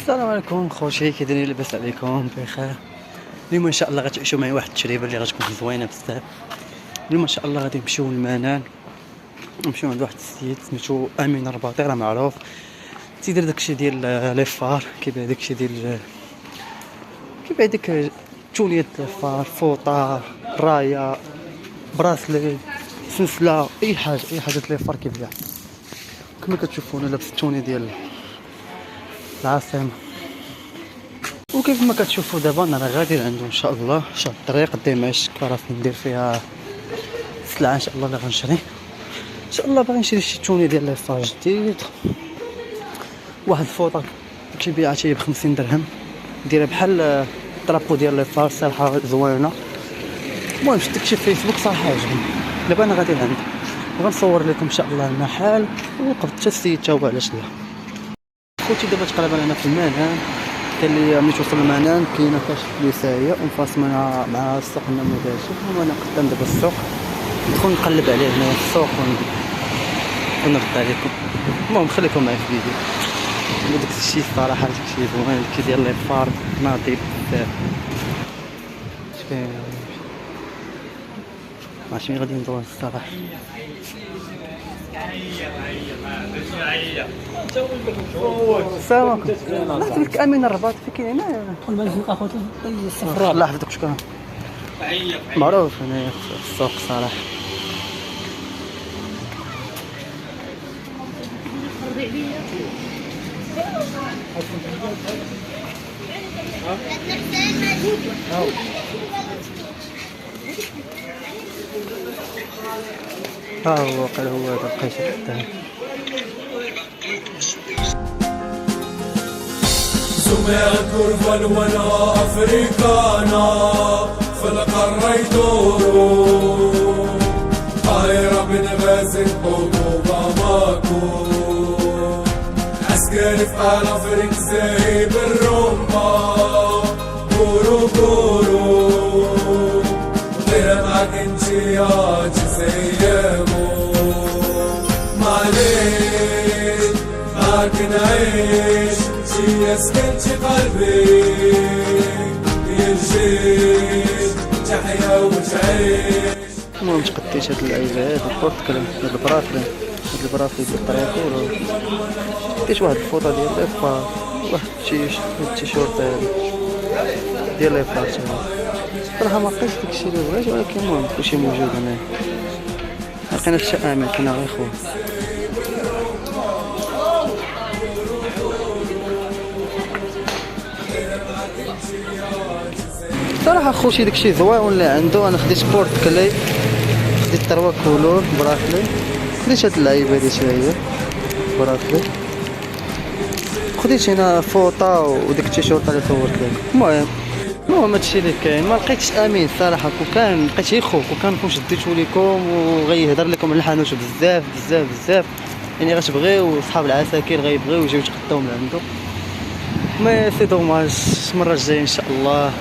السلام عليكم خوتي، كي دايرين؟ لاباس عليكم؟ بخير. اليوم ان شاء الله غتعيشوا معايا واحد التجربه اللي غتكون زوينه بزاف. اليوم ان شاء الله غادي نمشيو للمنان، نمشيو عند واحد السيد سميتو امين الرباطي، راه معروف تيدير داكشي ديال لي فار، كيبيع داكشي ديال كيبيع ديك توليات لي فار، فوطه، رايه، براسلي، سلسله، اي حاجه لي فار كيبيع. كما كتشوفوا انا لابس التوني ديال العاصمه، وكيف ما كتشوفوا دابا انا راه غادي عنده ان شاء الله. شاد الطريق ديمشق راسني ندير فيها سلعه ان شاء الله اللي غنشري ان شاء الله. باغي نشري شي توني ديال لي فار جديد، واحد الفوطه كيبيعها تي ب 50 درهم، دايره بحال طرابو ديال لي فار، صراحه زوينه. المهم شفت داكشي في فيسبوك صراحه عجبني. دابا انا غادي عنده وغنصور لكم ان شاء الله المحل وقبض حتى السيد تا هو، علاش لا. خوتي دابا تقريبا انا في المنان، قال لي ملي توصل المنان كاينه كاش ليسايه ومفاصمه مع السوق النموذجي، وانا قدام دابا السوق ندخل نقلب عليه هنا في السوق ونرد عليكم. المهم خليكم معايا في الفيديو. داك الشيء الصراحه داك الشيء زوين، داك ديال لي فار ناضي بزاف. ماشي غادي ندور الصراحه. السلام عليكم. عرفت لك امين الرباط في كاين هنا؟ قول ما نزلق اخوتي الصفراء. الله يحفظك. شكرا. معروف هنا في السوق صراحه. ها هو قال هو هذا القيس الثاني. سمع كرفان وانا افريكانا في القارة يدورو، طايرة بن غازي بوطو ماكو، عسكري في آل افريك زي بالرمبا، كورو كورو غير معاك انتي يا تسيبو، معليك معاك نعيش يسكنتي قلبي يرجيك تحيا وتعيش. المهم تقديت هاد اللعيبه هاد البورتكل، هاد البراسلي ديال الطريقول، ديت واحد الفوطه ديال لي فار، واحد التيشيرت ديال لي فار. صراحه ما لقيتش داكشي اللي بغيت، ولكن المهم كلشي موجود هنا. لقينا الشامل كنا غير خويا. صراحه خوتي داكشي زوين اللي عنده. انا خديت بورتكلي، خديت 3 كولور براسلي، خديت هاد اللعيبه هادي شويه براسلي، خديت هنا فوطه وديك التيشيرت اللي صورت لك. المهم هادشي اللي كاين. ما لقيتش امين صراحه، كان لقيت غير خوك، وكان نكون شديتو لكم وغيهضر لكم على الحانوت بزاف بزاف بزاف، يعني غتبغيو صحاب العساكر غيبغيو يجيو يتقداو من عنده. مي سي دوماج، المره الجايه ان شاء الله.